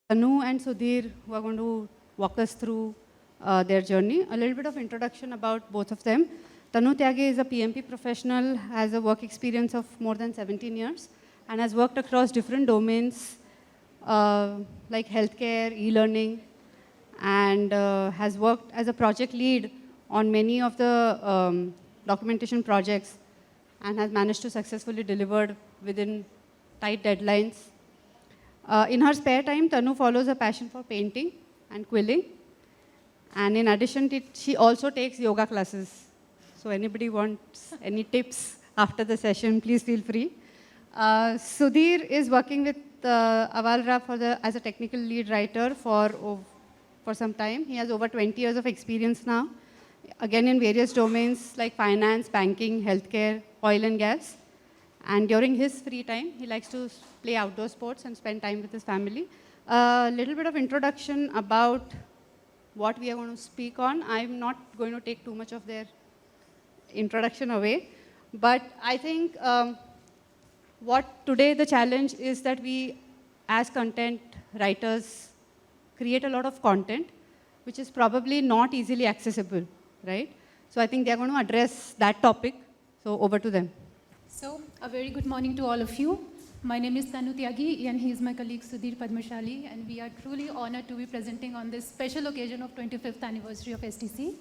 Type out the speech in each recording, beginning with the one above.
Tanu and Sudhir, who are going to walk us through their journey. A little bit of introduction about both of them. Tanu Tyagi is a PMP professional, has a work experience of more than 17 years, and has worked across different domains like healthcare, e-learning, and has worked as a project lead on many of the documentation projects and has managed to successfully deliver within tight deadlines. In her spare time, Tanu follows a passion for painting and quilling. And in addition to it, she also takes yoga classes. So anybody wants any tips after the session, please feel free. Sudhir is working with Avalra as a technical lead writer for some time. He has over 20 years of experience now, again in various domains like finance, banking, healthcare, oil and gas. And during his free time, he likes to play outdoor sports and spend time with his family. A little bit of introduction about what we are going to speak on. I'm not going to take too much of their introduction away. But I think what today the challenge is that we, as content writers, create a lot of content, which is probably not easily accessible, right? So I think they're going to address that topic. So over to them. So, a very good morning to all of you. My name is Tanu Tyagi, and he is my colleague Sudhir Padmashali, and we are truly honored to be presenting on this special occasion of 25th anniversary of STC.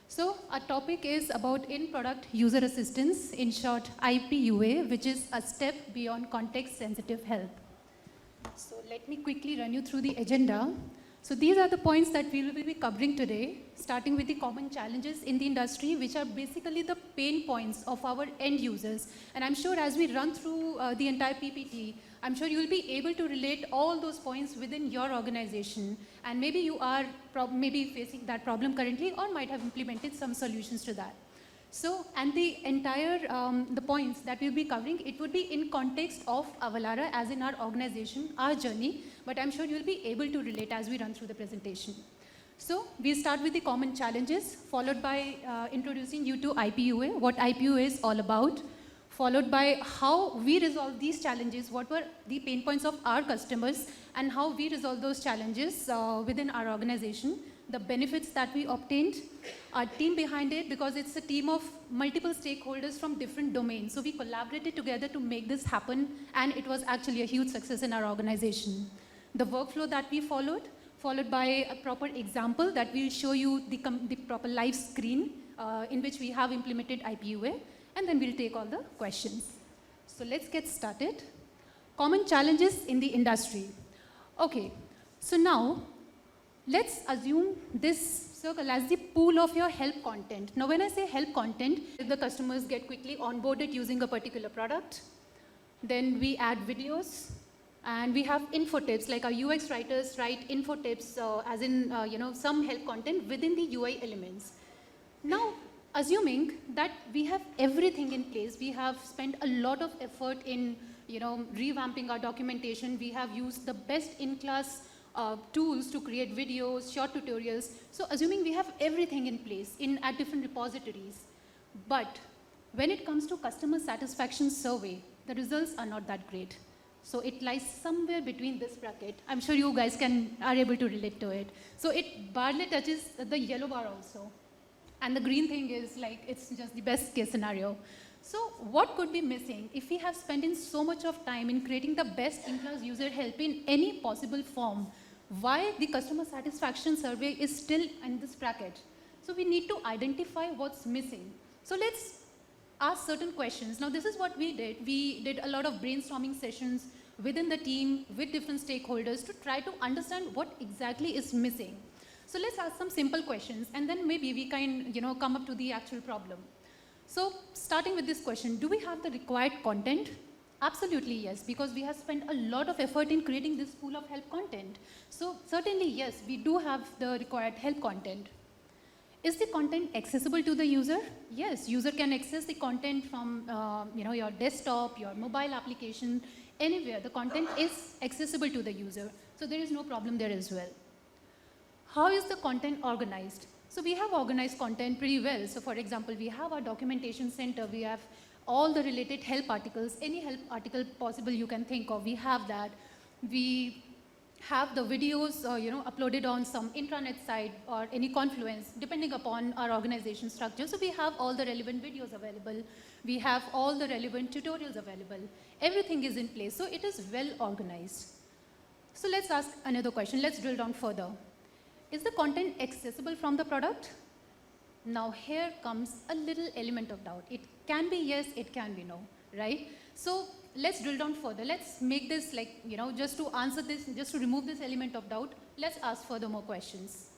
So, our topic is about in-product user assistance, in short IPUA, which is a step beyond context-sensitive help. So, let me quickly run you through the agenda. So these are the points that we will be covering today, starting with the common challenges in the industry, which are basically the pain points of our end users. And I'm sure as we run through the entire PPT, I'm sure you will be able to relate all those points within your organization. And maybe you are maybe facing that problem currently, or might have implemented some solutions to that. So, and the entire, the points that we'll be covering, it would be in context of Avalara as in our organization, our journey, but I'm sure you'll be able to relate as we run through the presentation. So, we'll start with the common challenges, followed by introducing you to IPUA, what IPUA is all about, followed by how we resolve these challenges, what were the pain points of our customers, and how we resolve those challenges within our organization, the benefits that we obtained, our team behind it, because it's a team of multiple stakeholders from different domains. So we collaborated together to make this happen, and it was actually a huge success in our organization. The workflow that we followed by a proper example that will show you the proper live screen in which we have implemented IPUA, and then we'll take all the questions. So let's get started. Common challenges in the industry. Okay, so now, let's assume this circle as the pool of your help content. Now, when I say help content, if the customers get quickly onboarded using a particular product, then we add videos, and we have info tips, like our UX writers write info tips, as in some help content within the UI elements. Now, assuming that we have everything in place, we have spent a lot of effort in revamping our documentation. We have used the best in-class tools to create videos, short tutorials. So assuming we have everything in place at different repositories, but when it comes to customer satisfaction survey, the results are not that great. So it lies somewhere between this bracket. I'm sure you guys are able to relate to it. So it barely touches the yellow bar also. And the green thing is like, it's just the best case scenario. So what could be missing if we have spent in so much of time in creating the best in-class user help in any possible form? Why the customer satisfaction survey is still in this bracket? So we need to identify what's missing. So let's ask certain questions. Now this is what we did. We did a lot of brainstorming sessions within the team with different stakeholders to try to understand what exactly is missing. So let's ask some simple questions, and then maybe we can come up to the actual problem. So starting with this question, do we have the required content? Absolutely yes, because we have spent a lot of effort in creating this pool of help content. So certainly yes, we do have the required help content. Is the content accessible to the user? Yes, user can access the content from your desktop, your mobile application, anywhere. The content is accessible to the user. So there is no problem there as well. How is the content organized? So we have organized content pretty well. So for example, we have our documentation center. We have all the related help articles, any help article possible you can think of. We have that. We have the videos uploaded on some intranet site or any Confluence, depending upon our organization structure. So we have all the relevant videos available. We have all the relevant tutorials available. Everything is in place, so it is well organized. So let's ask another question. Let's drill down further. Is the content accessible from the product? Now here comes a little element of doubt. It can be yes, it can be no, right? So let's drill down further. Let's make this just to answer this, just to remove this element of doubt, let's ask further more questions.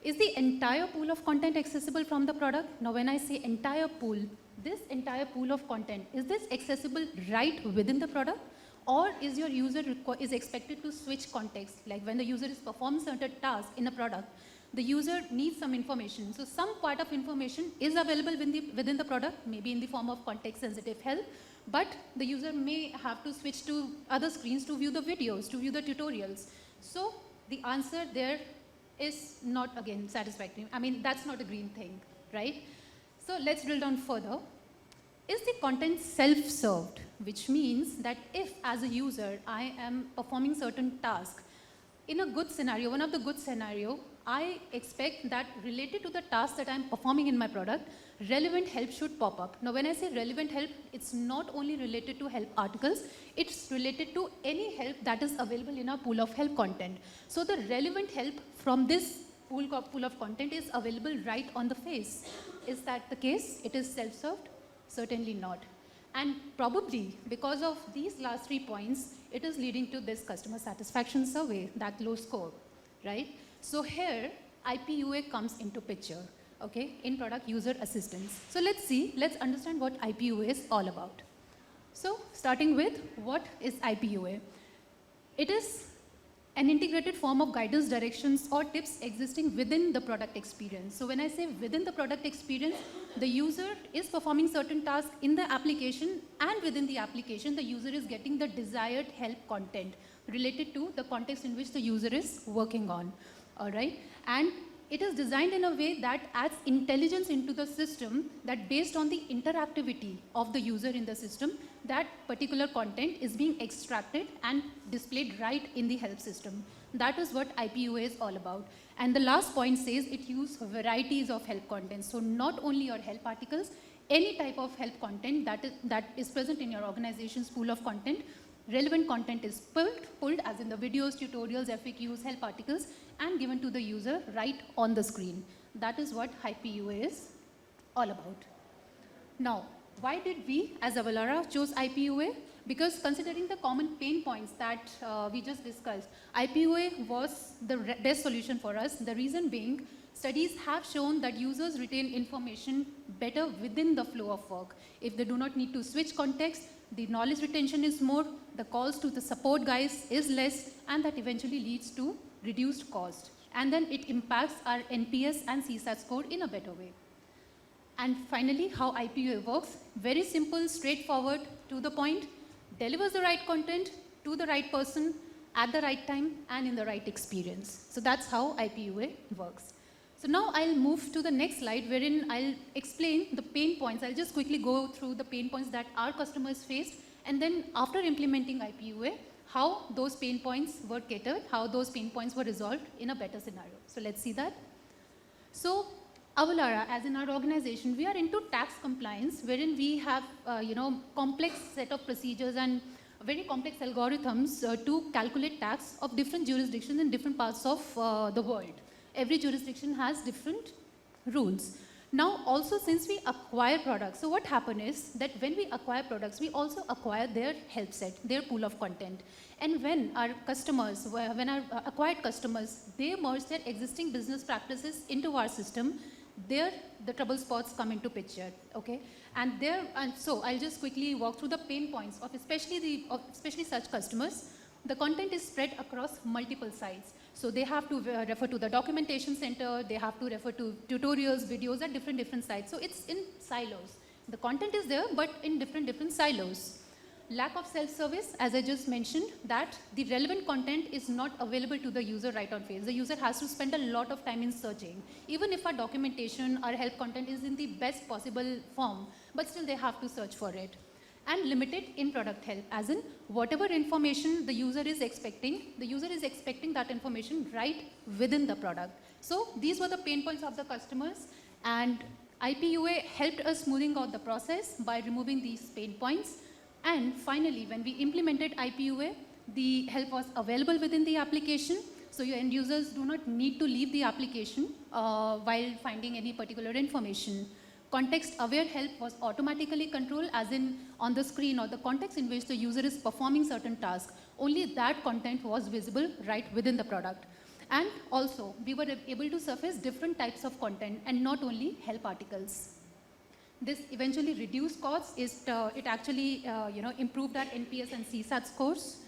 Is the entire pool of content accessible from the product? Now when I say entire pool, this entire pool of content, is this accessible right within the product? Or is your user is expected to switch context? Like when the user is performing certain tasks in a product, the user needs some information. So some part of information is available within the product, maybe in the form of context-sensitive help, but the user may have to switch to other screens to view the videos, to view the tutorials. So the answer there is not, again, satisfactory. I mean, that's not a green thing, right? So let's drill down further. Is the content self-served? Which means that if, as a user, I am performing certain task, in a good scenario, one of the good scenario, I expect that related to the task that I'm performing in my product, relevant help should pop up. Now when I say relevant help, it's not only related to help articles, it's related to any help that is available in our pool of help content. So the relevant help from this pool of content is available right on the face. Is that the case? It is self-served? Certainly not. And probably because of these last 3 points, it is leading to this customer satisfaction survey, that low score, right? So here, IPUA comes into picture, okay, in product user assistance. So let's understand what IPUA is all about. So starting with, what is IPUA? It is an integrated form of guidance, directions, or tips existing within the product experience. So when I say within the product experience, the user is performing certain tasks in the application, and within the application, the user is getting the desired help content related to the context in which the user is working on, all right? And it is designed in a way that adds intelligence into the system, that based on the interactivity of the user in the system, that particular content is being extracted and displayed right in the help system. That is what IPUA is all about. And the last point says it uses varieties of help content. So not only your help articles, any type of help content that is present in your organization's pool of content, relevant content is pulled as in the videos, tutorials, FAQs, help articles, and given to the user right on the screen. That is what IPUA is all about. Now, why did we, as Avalara, chose IPUA? Because considering the common pain points that we just discussed, IPUA was the best solution for us. The reason being, studies have shown that users retain information better within the flow of work. If they do not need to switch context, the knowledge retention is more, the calls to the support guys is less, and that eventually leads to reduced cost. And then it impacts our NPS and CSAT score in a better way. And finally, how IPUA works, very simple, straightforward, to the point, delivers the right content to the right person at the right time and in the right experience. So that's how IPUA works. So now I'll move to the next slide, wherein I'll explain the pain points. I'll just quickly go through the pain points that our customers faced, and then after implementing IPUA, how those pain points were catered, how those pain points were resolved in a better scenario. So let's see that. So Avalara, as in our organization, we are into tax compliance, wherein we have complex set of procedures and very complex algorithms to calculate tax of different jurisdictions in different parts of the world. Every jurisdiction has different rules. Now, also since we acquire products, so what happened is that when we acquire products, we also acquire their help set, their pool of content. And when our customers, when our acquired customers, they merge their existing business practices into our system, there the trouble spots come into picture, okay? And so I'll just quickly walk through the pain points of especially such customers. The content is spread across multiple sites. So they have to refer to the documentation center, they have to refer to tutorials, videos at different sites. So it's in silos. The content is there, but in different silos. Lack of self-service, as I just mentioned, that the relevant content is not available to the user right on face. The user has to spend a lot of time in searching. Even if our documentation, our help content is in the best possible form, but still they have to search for it. and limited in-product help, as in whatever information the user is expecting that information right within the product. So these were the pain points of the customers, and IPUA helped us smoothing out the process by removing these pain points. And finally, when we implemented IPUA, the help was available within the application, so your end users do not need to leave the application while finding any particular information. Context-aware help was automatically controlled, as in on the screen or the context in which the user is performing certain tasks. Only that content was visible right within the product. And also, we were able to surface different types of content and not only help articles. This eventually reduced costs. It actually improved our NPS and CSAT scores.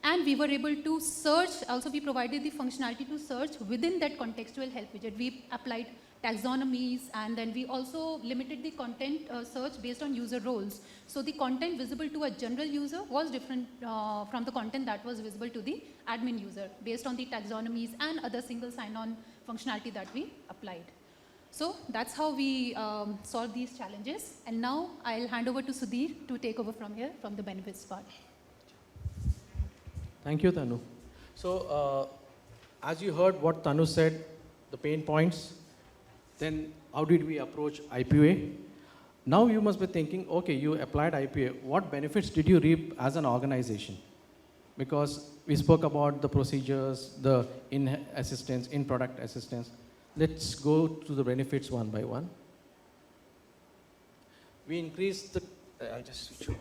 And we were able to search, also we provided the functionality to search within that contextual help widget. We applied taxonomies, and then we also limited the content search based on user roles. So the content visible to a general user was different from the content that was visible to the admin user based on the taxonomies and other single sign-on functionality that we applied. So that's how we solved these challenges. And now I'll hand over to Sudhir to take over from here, from the benefits part. Thank you, Tanu. So, as you heard what Tanu said, the pain points, then how did we approach IPUA? Now you must be thinking, okay, you applied IPUA. What benefits did you reap as an organization? Because we spoke about the procedures, the in-assistance, in-product assistance. Let's go to the benefits one by one. We increased the, I'll just switch.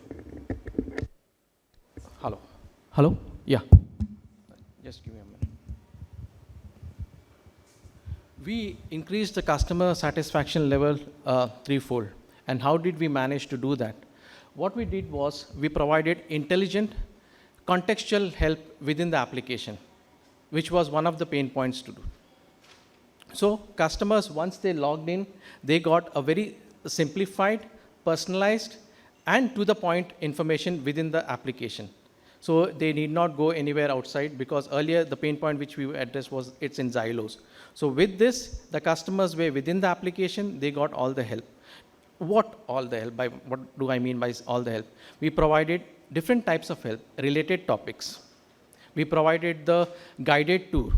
Hello. Hello? Yeah. Just give me a minute. We increased the customer satisfaction level threefold. And how did we manage to do that? What we did was we provided intelligent contextual help within the application, which was one of the pain points to do. So customers, once they logged in, they got a very simplified, personalized, and to the point information within the application. So they need not go anywhere outside, because earlier the pain point which we addressed was it's in silos. So with this, the customers were within the application, they got all the help. What all the help? What do I mean by all the help? We provided different types of help, related topics. We provided the guided tour.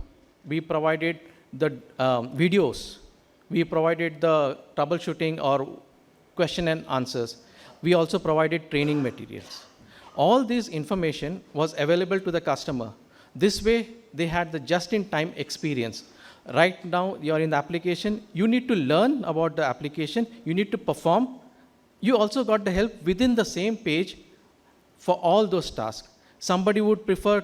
We provided the videos. We provided the troubleshooting or question and answers. We also provided training materials. All this information was available to the customer. This way, they had the just-in-time experience. Right now, you're in the application. You need to learn about the application. You need to perform. You also got the help within the same page for all those tasks. Somebody would prefer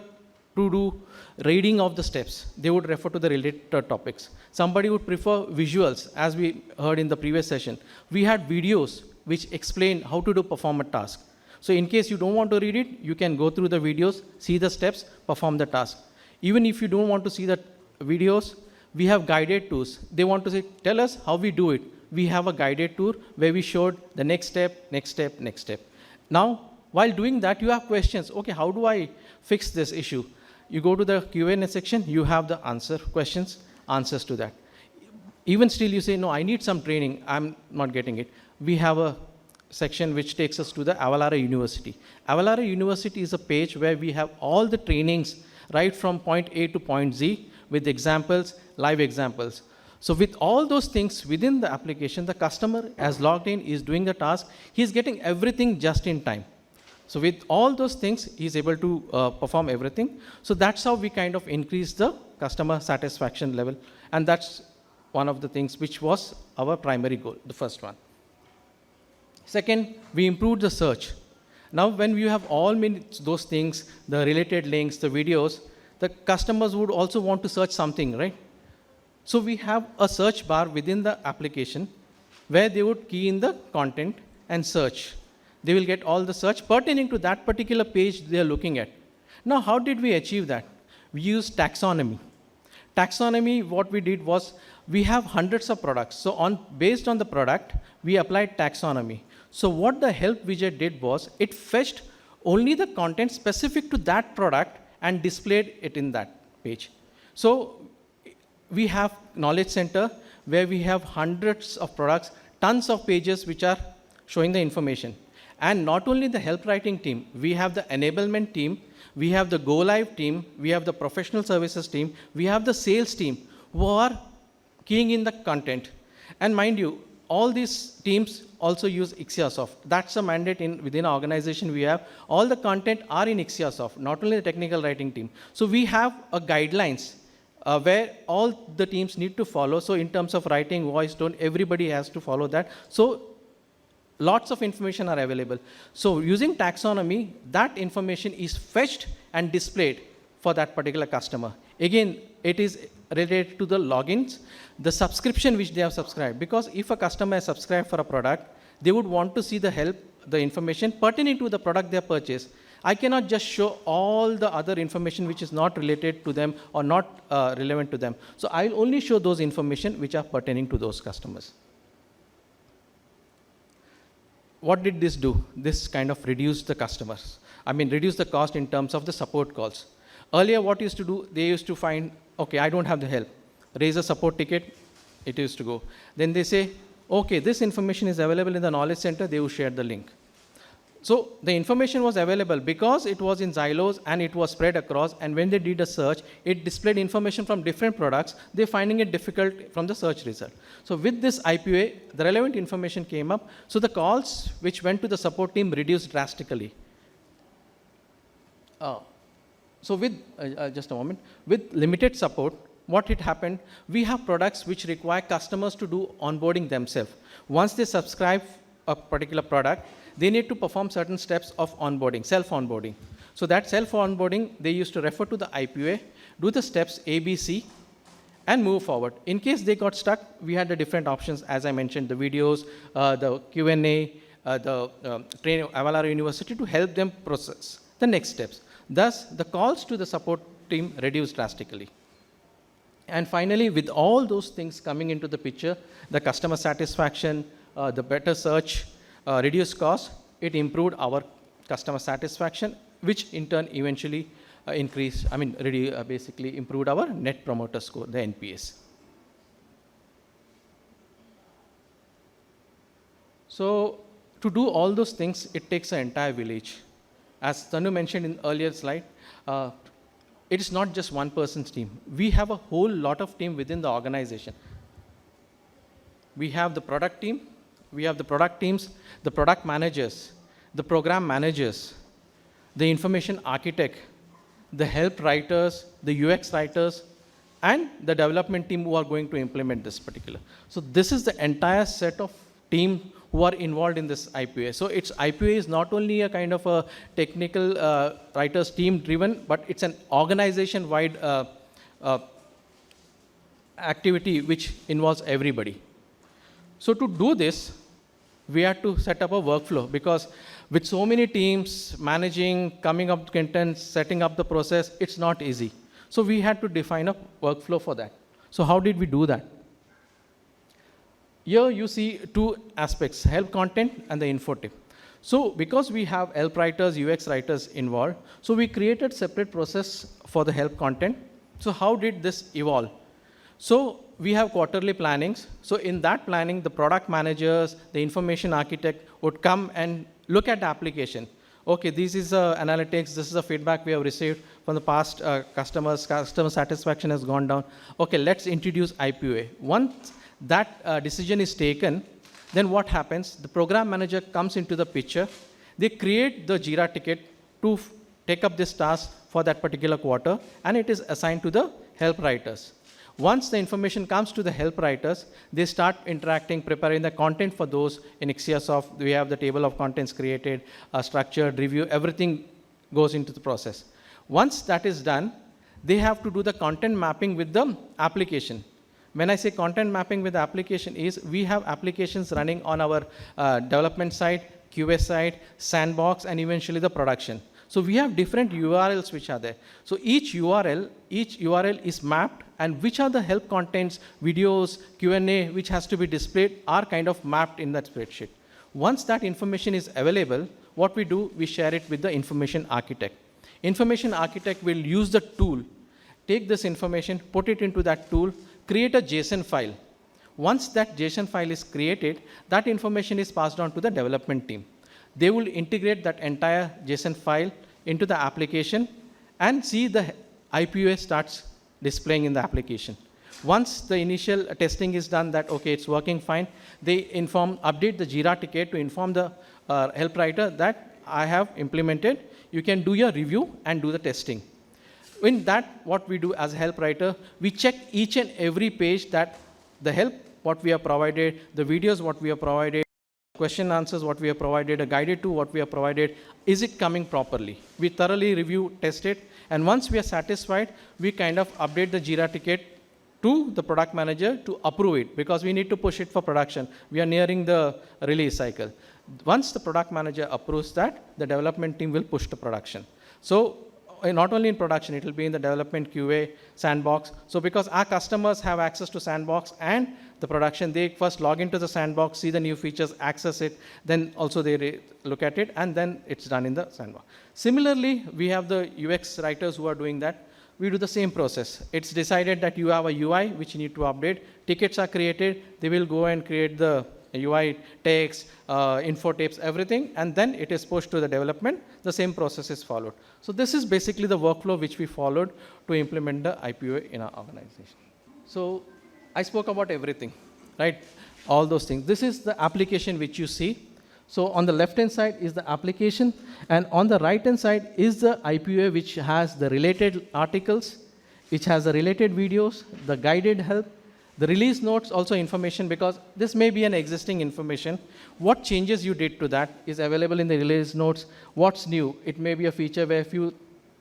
to do reading of the steps. They would refer to the related topics. Somebody would prefer visuals, as we heard in the previous session. We had videos which explain how to perform a task. So in case you don't want to read it, you can go through the videos, see the steps, perform the task. Even if you don't want to see the videos, we have guided tours. They want to say, tell us how we do it. We have a guided tour where we showed the next step, next step, next step. Now, while doing that, you have questions. Okay, how do I fix this issue? You go to the Q&A section, you have the answers to that. Even still you say, no, I need some training, I'm not getting it. We have a section which takes us to the Avalara University. Avalara University is a page where we have all the trainings right from point A to point Z with examples, live examples. So with all those things within the application, the customer has logged in, is doing the task, he's getting everything just in time. So with all those things, he's able to perform everything. So that's how we kind of increase the customer satisfaction level. And that's one of the things which was our primary goal, the first one. Second, we improved the search. Now, when you have all those things, the related links, the videos, the customers would also want to search something, right? So we have a search bar within the application where they would key in the content and search. They will get all the search pertaining to that particular page they are looking at. Now, how did we achieve that? We used taxonomy. Taxonomy, what we did was, we have hundreds of products. So based on the product, we applied taxonomy. So what the help widget did was, it fetched only the content specific to that product and displayed it in that page. So we have Knowledge Center where we have hundreds of products, tons of pages which are showing the information. And not only the help writing team, we have the enablement team, we have the go live team, we have the professional services team, we have the sales team who are keying in the content. And mind you, all these teams also use Ixiasoft. That's a mandate within our organization we have. All the content are in Ixiasoft, not only the technical writing team. So we have a guidelines where all the teams need to follow. So in terms of writing, voice, tone, everybody has to follow that. So lots of information are available. So using taxonomy, that information is fetched and displayed for that particular customer. Again, it is related to the logins, the subscription which they have subscribed. Because if a customer has subscribed for a product, they would want to see the help, the information pertaining to the product they have purchased. I cannot just show all the other information which is not related to them or not relevant to them. So I'll only show those information which are pertaining to those customers. What did this do? This kind of reduced the customers. I mean, reduce the cost in terms of the support calls. Earlier, what used to do, they used to find, okay, I don't have the help. Raise a support ticket, it used to go. Then they say, okay, this information is available in the knowledge center, they will share the link. So the information was available because it was in silos and it was spread across, and when they did a search, it displayed information from different products. They're finding it difficult from the search result. So with this IPUA, the relevant information came up. So the calls which went to the support team reduced drastically. So with, just a moment, with limited support, what had happened, we have products which require customers to do onboarding themselves. Once they subscribe a particular product, they need to perform certain steps of onboarding, self-onboarding. So that self-onboarding, they used to refer to the IPUA, do the steps A, B, C, and move forward. In case they got stuck, we had the different options, as I mentioned, the videos, the Q&A, the training Avalara University to help them process the next steps. Thus, the calls to the support team reduced drastically. And finally, with all those things coming into the picture, the customer satisfaction, the better search, reduced cost, it improved our customer satisfaction, which in turn eventually basically improved our net promoter score, the NPS. So to do all those things, it takes an entire village. As Tanu mentioned in earlier slide, it is not just one person's team. We have a whole lot of team within the organization. We have the product team, we have the product teams, the product managers, the program managers, the information architect, the help writers, the UX writers, and the development team who are going to implement this particular. So this is the entire set of team who are involved in this IPUA. So IPUA is not only a kind of a technical writers team driven, but it's an organization-wide activity which involves everybody. So to do this, we had to set up a workflow, because with so many teams managing, coming up with content, setting up the process, it's not easy. So we had to define a workflow for that. So how did we do that? Here you see two aspects, help content and the info tip. So because we have help writers, UX writers involved, so we created separate process for the help content. So how did this evolve? So we have quarterly plannings. So in that planning, the product managers, the information architect would come and look at the application. Okay, this is analytics, this is the feedback we have received from the past customers, customer satisfaction has gone down. Okay, let's introduce IPUA. Once that decision is taken, then what happens? The program manager comes into the picture. They create the Jira ticket to take up this task for that particular quarter, and it is assigned to the help writers. Once the information comes to the help writers, they start interacting, preparing the content for those. In Ixiasoft, we have the table of contents created, structured, review, everything goes into the process. Once that is done, they have to do the content mapping with the application. When I say content mapping with the application is, we have applications running on our development side, QA side, sandbox, and eventually the production. So we have different URLs which are there. So each URL is mapped, and which are the help contents, videos, Q&A, which has to be displayed are kind of mapped in that spreadsheet. Once that information is available, what we do, we share it with the information architect. Information architect will use the tool, take this information, put it into that tool, create a JSON file. Once that JSON file is created, that information is passed on to the development team. They will integrate that entire JSON file into the application and see the IPUA starts displaying in the application. Once the initial testing is done that, okay, it's working fine, they update the Jira ticket to inform the help writer that I have implemented. You can do your review and do the testing. In that, what we do as a help writer, we check each and every page that the help, what we have provided, the videos, what we have provided, question answers, what we have provided, a guided to what we have provided, is it coming properly? We thoroughly review, test it, and once we are satisfied, we kind of update the Jira ticket to the product manager to approve it, because we need to push it for production. We are nearing the release cycle. Once the product manager approves that, the development team will push to production. So not only in production, it will be in the development QA, sandbox. So because our customers have access to sandbox and the production, they first log into the sandbox, see the new features, access it, then also they look at it, and then it's done in the sandbox. Similarly, we have the UX writers who are doing that. We do the same process. It's decided that you have a UI which you need to update. Tickets are created. They will go and create the UI text, info tapes, everything, and then it is pushed to the development. The same process is followed. So this is basically the workflow which we followed to implement the IPUA in our organization. So I spoke about everything, right? All those things. This is the application which you see. So on the left-hand side is the application, and on the right-hand side is the IPUA, which has the related articles, which has the related videos, the guided help, the release notes, also information, because this may be an existing information. What changes you did to that is available in the release notes. What's new? It may be a feature where few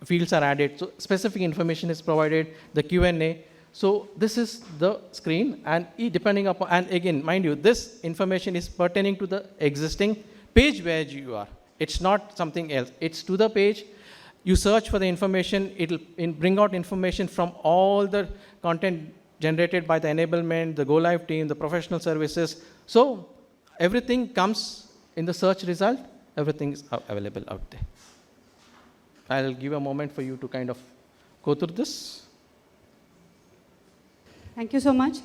fields are added. So specific information is provided, the Q&A. So this is the screen, and depending upon, and again, mind you, this information is pertaining to the existing page where you are. It's not something else. It's to the page. You search for the information. It'll bring out information from all the content generated by the enablement, the go-live team, the professional services. So everything comes in the search result. Everything is available out there. I'll give a moment for you to kind of go through this. Thank you so much.